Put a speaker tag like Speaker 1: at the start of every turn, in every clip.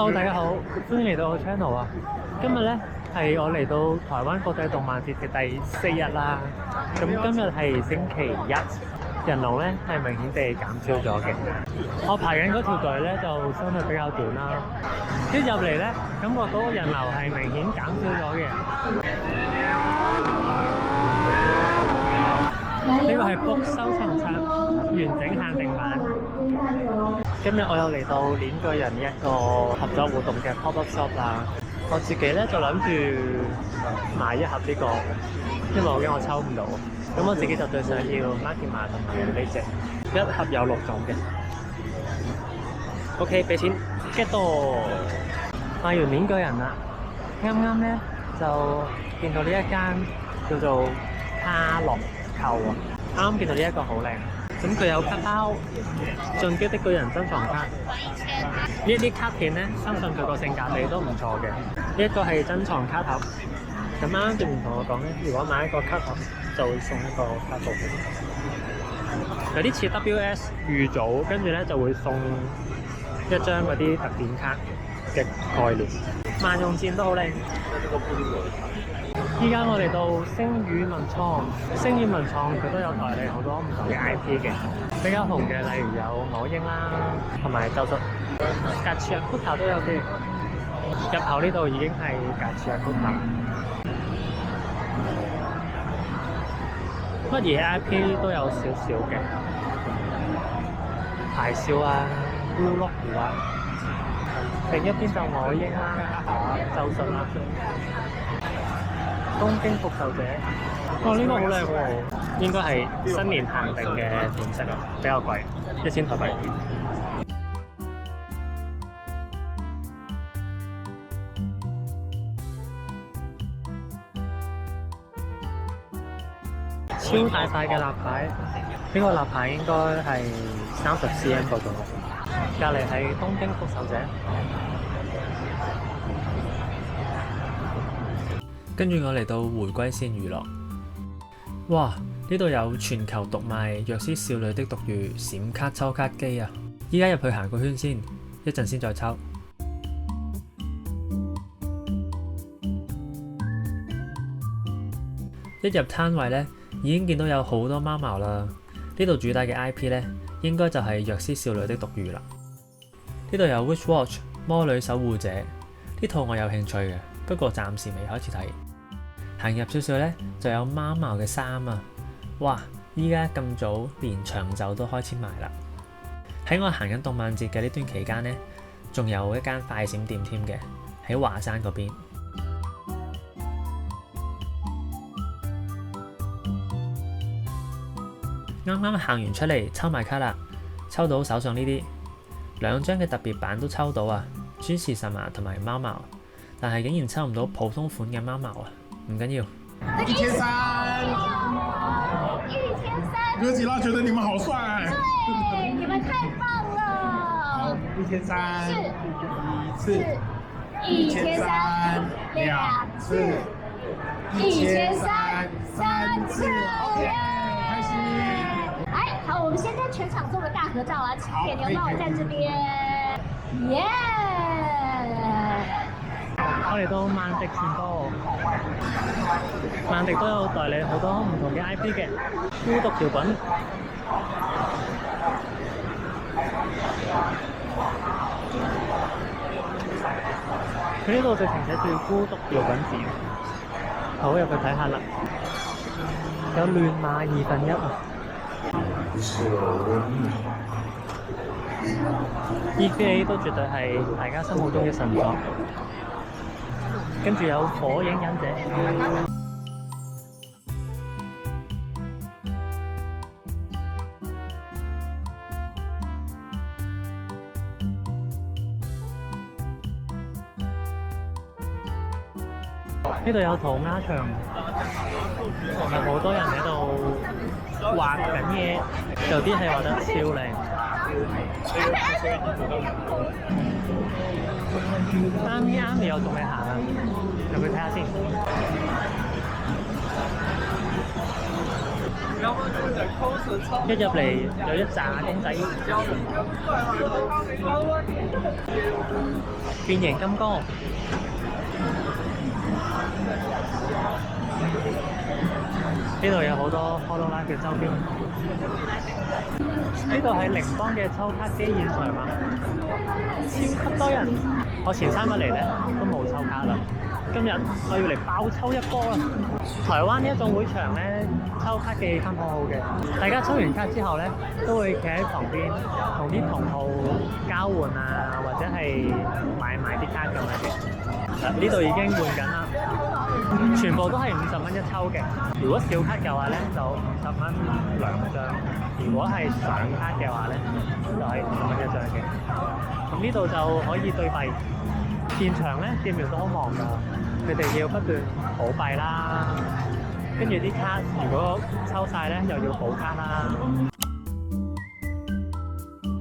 Speaker 1: Hello，大家好，歡迎嚟到我 channel 啊！今日咧係我嚟到台灣國際動漫節嘅第4日啦。咁今日係星期一，人龍咧係明顯地減少咗嘅。我排緊嗰條隊咧就相對比較短啦。一入嚟咧，感覺到人流係明顯減少咗嘅。呢個係 book 收藏冊完整限定版。今日我又嚟到鏈鋸人一個合作活動嘅 pop-up shop 啦。我自己咧就諗住買一盒呢個，因為我驚我抽唔到。咁我自己就最想要 Makima 同埋呢隻，一盒有6種嘅。OK， 俾錢 get 到。買完鏈鋸人啦，啱啱咧就見到呢一間叫做卡樂購啊，啱啱見到呢一個好靚。咁佢有卡包、進擊的巨人珍藏卡，呢啲卡片咧，相信佢個性價比都唔錯嘅。呢一個係珍藏卡盒，咁啱啱店員同我講咧，如果買一個卡盒就會送一個卡套嘅，有啲似 WS 預組，跟住咧就會送一張嗰啲特典卡嘅概念。萬用箭都好靚。依家我嚟到星宇文創，星宇文創佢都有代理好多唔同嘅 IP 嘅，比較紅嘅例如有某英啦，同埋咒術格茨亞庫塔都有嘅。入口呢度已經係格茨亞庫塔，乜嘢 IP 都有少少嘅，排少啊、烏碌湖啊，另一邊就某英啦、咒術啦。東京復仇者，哇！呢個好靚喎，應該係新年限定嘅款式啊，比較貴，1000台幣。超大塊嘅立牌，呢個立牌應該係30cm 嗰種，隔離係東京復仇者。跟住我嚟到回歸線娛樂，哇！呢度有全球獨賣《藥師少女的毒語》閃卡抽卡機啊！依家入去行個圈先，一陣先再抽。一入攤位呢，已經見到有好多貓毛啦。呢度主打嘅 IP 呢，應該就係《藥師少女的毒語》啦。呢度有 Witch Watch 魔女守護者，呢套我有興趣嘅，不過暫時未開始睇。行入少少呢，就有貓毛嘅衫啊！哇！依家咁早，連長袖都開始賣啦。喺我行緊動漫節嘅呢段期間呢，仲有一間快閃店添嘅，喺華山嗰邊。啱啱行完出嚟，抽埋卡啦，抽到手上呢啲2張嘅特別版都抽到啊！尊士神馬同埋貓毛，但係竟然抽唔到普通款嘅貓毛啊！唔緊要
Speaker 2: ，1300，哥吉拉覺得你們好帥，
Speaker 3: 對，你們太棒了。
Speaker 2: 好，1300，
Speaker 3: 一次，1300，兩次，1300，三次，OK，
Speaker 2: 開心。
Speaker 3: 哎，好，我們先跟全場做個大合照啊！請鐵牛幫我站這邊，耶！
Speaker 1: 我嚟到萬迪前多，萬迪都有代理好多唔同嘅 IP 嘅，孤獨搖滾，佢呢度直情寫住孤獨搖滾展，好，入去睇下啦。有亂馬1/2啊！EVA 都絕對係大家心目中嘅神作。跟住有火影忍者，呢度有塗鴉牆，有好多人喺度畫緊嘢，有啲係畫得超靚。啱你有仲未行啊？入去睇下先。一入嚟有一紮公仔，變形金剛。呢度有好多 Hololive 嘅周邊。呢度係寧邦嘅抽卡機現場啊，超級多人。我前3日嚟咧都冇抽卡啦，今日我要嚟爆抽一波啦！台灣呢一種會場咧，抽卡嘅氣氛好好嘅，大家抽完卡之後咧，都會企喺旁邊同啲同好交換啊，或者係買啲卡咁樣嘅。呢度已經換緊啦，全部都係50蚊一抽嘅。如果小卡嘅話咧，就50蚊2張；如果係上卡嘅話咧，就係50蚊1張嘅。咁呢度就可以對幣。現場咧，店員都好忙㗎，佢哋要不斷補幣啦，跟住啲卡如果抽晒咧，又要補卡啦。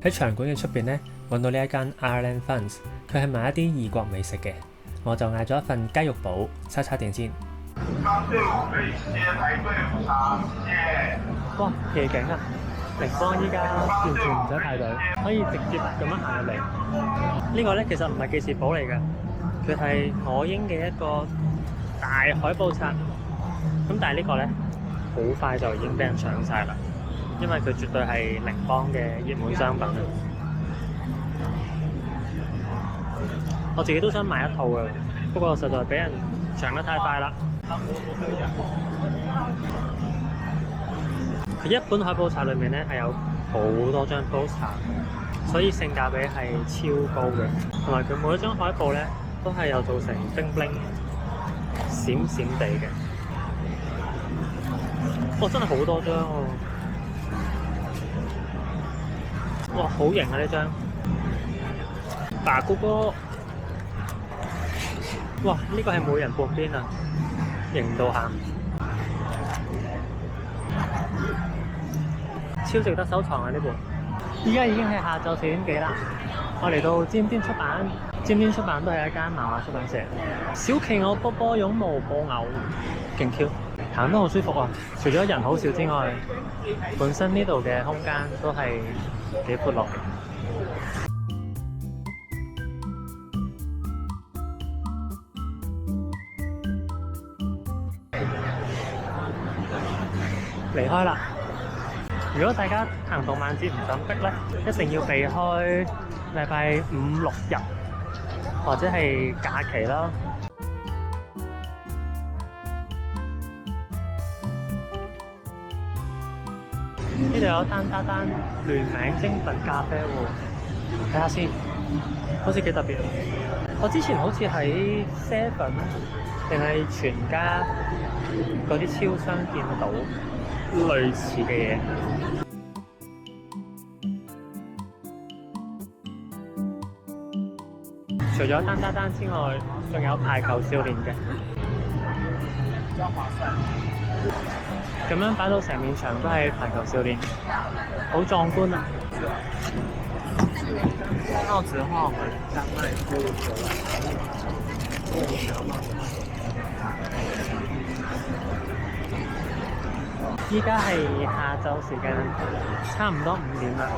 Speaker 1: 喺場館嘅出邊咧，揾到呢一間 Ireland Funds， 佢係賣一啲異國美食嘅，我就嗌咗一份雞肉堡，叉叉電先。哇，夜景啊！寧邦依家完全唔使排隊，可以直接咁樣行入嚟。呢個咧其實唔係記事簿嚟嘅，佢係我英嘅一個大海報冊。咁但係呢個咧好快就已經俾人搶晒啦，因為佢絕對係寧邦嘅熱門商品。我自己都想買一套嘅，不過實在俾人搶得太快啦。佢一本海報冊裏面咧係有好多張 poster， 所以性價比係超高嘅。同埋佢每一張海報咧都係有做成 bling bling 閃閃地嘅。哇！真係好多張喎！哇！好型啊呢張！白哥哥，哇！呢個係每人半邊啊，型到喊！超值得收藏啊！呢本依家已經係下晝4點幾啦。我嚟到尖端出版，尖端出版都係一間漫畫出版社。小企鵝波波勇無布偶，勁 Q， 行得好舒服啊！除咗人好少之外，本身呢度嘅空間都係幾闊落嘅。離開啦！如果大家行動漫節唔想逼咧，一定要避開禮拜5、6日或者係假期啦。呢度有丹丹丹聯名精品咖啡喎，睇下先，好似幾特別。我之前好似喺 Seven 定係全家嗰啲超商見到類似嘅嘢。除咗丹丹丹之外，仲有排球少年嘅，咁樣擺到成面牆都係排球少年，好壯觀啊！套子的話，我們大概是依家係下晝時間，差唔多5點啦。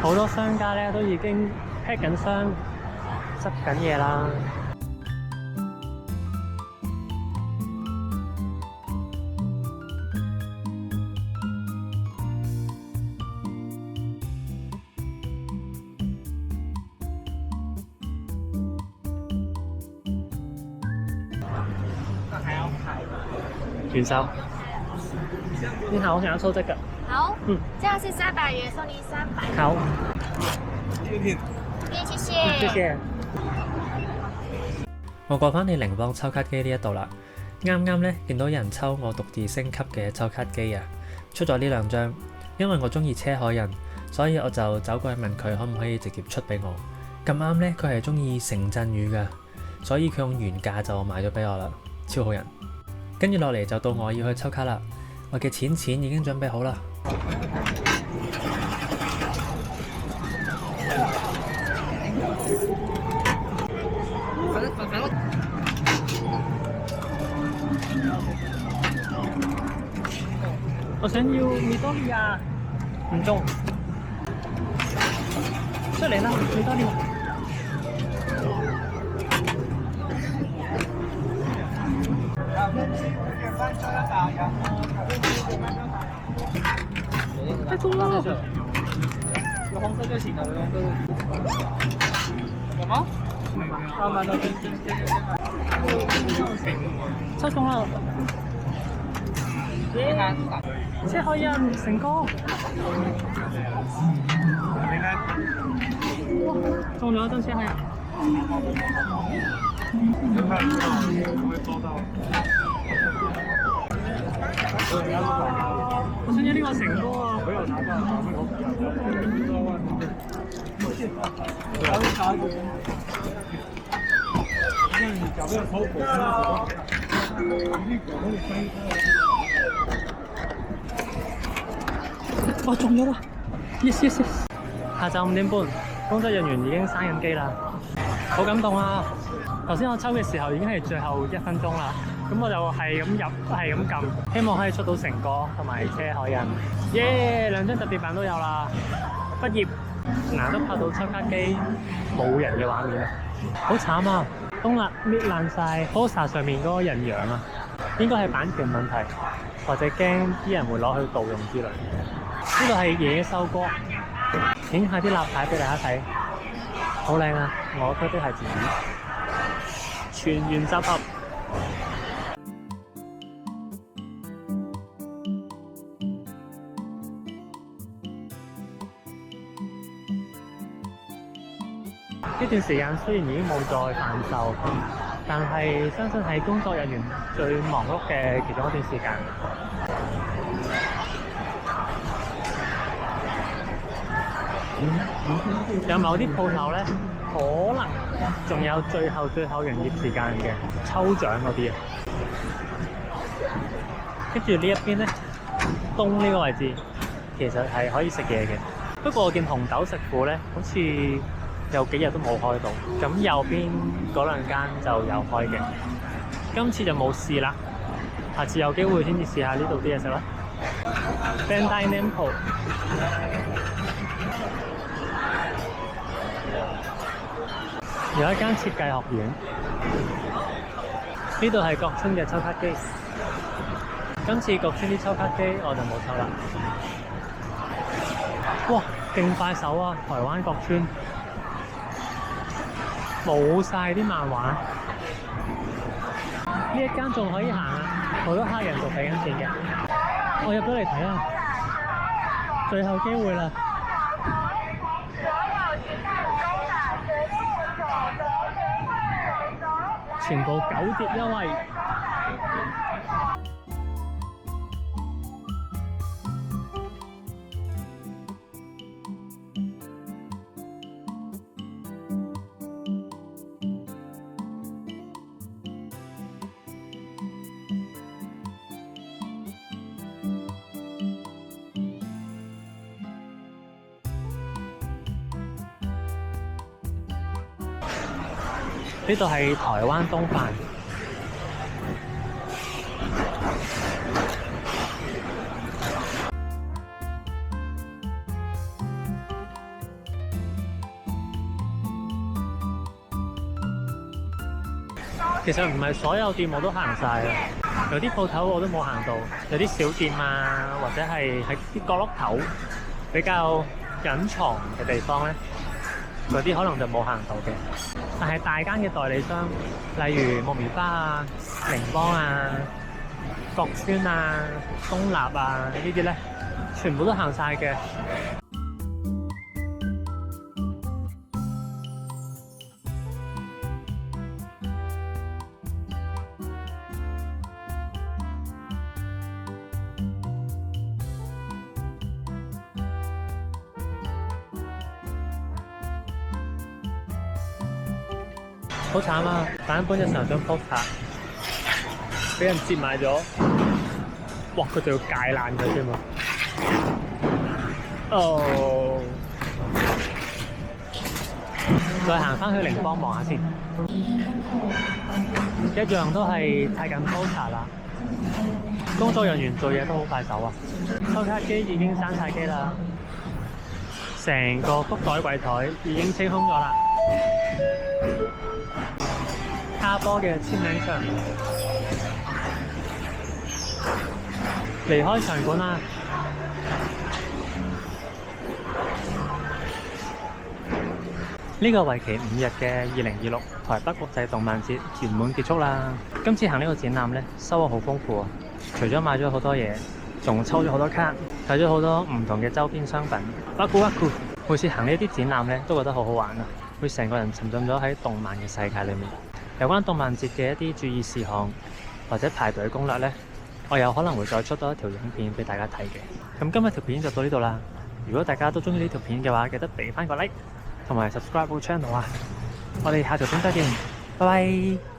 Speaker 1: 好多商家咧都已經 pack 緊箱，執緊嘢啦。元首，你好，我想要抽這個。
Speaker 3: 好，這樣是300元，送你300。
Speaker 1: 好，
Speaker 3: 謝謝。
Speaker 1: 謝謝。我過返去寧邦抽卡機呢一度啦，啱啱咧見到有人抽我獨自升級嘅抽卡機啊，出咗呢2張，因為我中意車海人，所以我就走過去問佢可唔可以直接出俾我。咁啱咧，佢係中意城鎮語噶，所以佢用原價就買咗俾我啦，超好人。跟住落嚟就到我要去抽卡啦，我嘅錢已經準備好啦。我想要米多利亞，唔中，出嚟啦，米多利亞。太重了。有紅色就行了，有紅色。有嗎？慢慢的，抽中啦！車海印成功，中咗一張車海印。我想要呢個成功啊！哇，中咗啦 ！Yes yes yes！ 下晝5點半，工作人員已經閂緊機啦，好感動啊！頭先我抽嘅時候已經係最後1分鐘啦，咁我就係咁入，係咁撳，希望可以出到成果同埋車海印。耶！2張特別版都有啦。畢業難得拍到抽卡機冇人嘅畫面啊，好慘啊！東立搣爛晒 poster 上面嗰個人樣啊，應該係版權問題，或者驚啲人會攞去盜用之類。呢度係野獸國，影下啲立牌俾大家睇，好靚啊！我推的係自己，全員集合。呢段時間雖然已經冇再販售，但係相信係工作人員最忙碌嘅其中一段時間。有某啲鋪頭咧，可能仲有最後營業時間嘅抽獎嗰啲啊。跟住呢一邊咧，東呢個位置其實係可以食嘢嘅，不過我見紅豆食府咧，好似有幾日都冇開到。咁右邊嗰2間就有開嘅，今次就冇試啦，下次有機會先至試下呢度啲嘢食啦。Bandai Namco。有一間設計學院，呢度係國村嘅抽卡機。今次國村啲抽卡機我就冇抽啦。哇，勁快手啊！台灣國村冇晒啲漫畫，呢一間仲可以行啊！好多客人仲俾緊錢嘅，我入咗嚟睇啦，最後機會啦！全部9折優惠。呢度係台灣東飯，其實唔係所有店我都行晒嘅，有啲鋪頭我都冇行到，有啲小店啊，或者係喺啲角落頭比較隱藏嘅地方咧，嗰啲可能就冇行到嘅。但係大間嘅代理商，例如木棉花啊、寧邦啊、國村啊、東立啊呢啲咧，全部都行晒嘅。好慘啊！版本就成張 poster 俾人摺埋咗，哇！佢仲要解爛佢添啊！哦，再行翻去寧邦望下先，一樣都係睇緊 poster 啦。工作人員做嘢都好快手啊！收卡機已經閂晒機啦，成個福袋櫃台已經清空咗啦。卡波嘅簽名場，離開場館啦！呢個為期5日嘅2026台北國際動漫節圓滿結束啦！今次行呢個展覽呢，收穫好豐富啊！除咗買咗好多嘢，仲抽咗好多卡，睇咗好多唔同嘅周邊商品。哇酷哇酷！每次行呢啲展覽呢，都覺得好好玩啊！會成個人沉浸咗喺動漫嘅世界裏面。有關動漫節嘅一啲注意事項或者排隊攻略呢，我有可能會再出多一條影片俾大家睇嘅。咁今日條片就到呢度啦。如果大家都中意呢條片嘅話，記得俾翻個 like。同埋 subscribe 個 channel啊！我哋下條片再見，拜拜。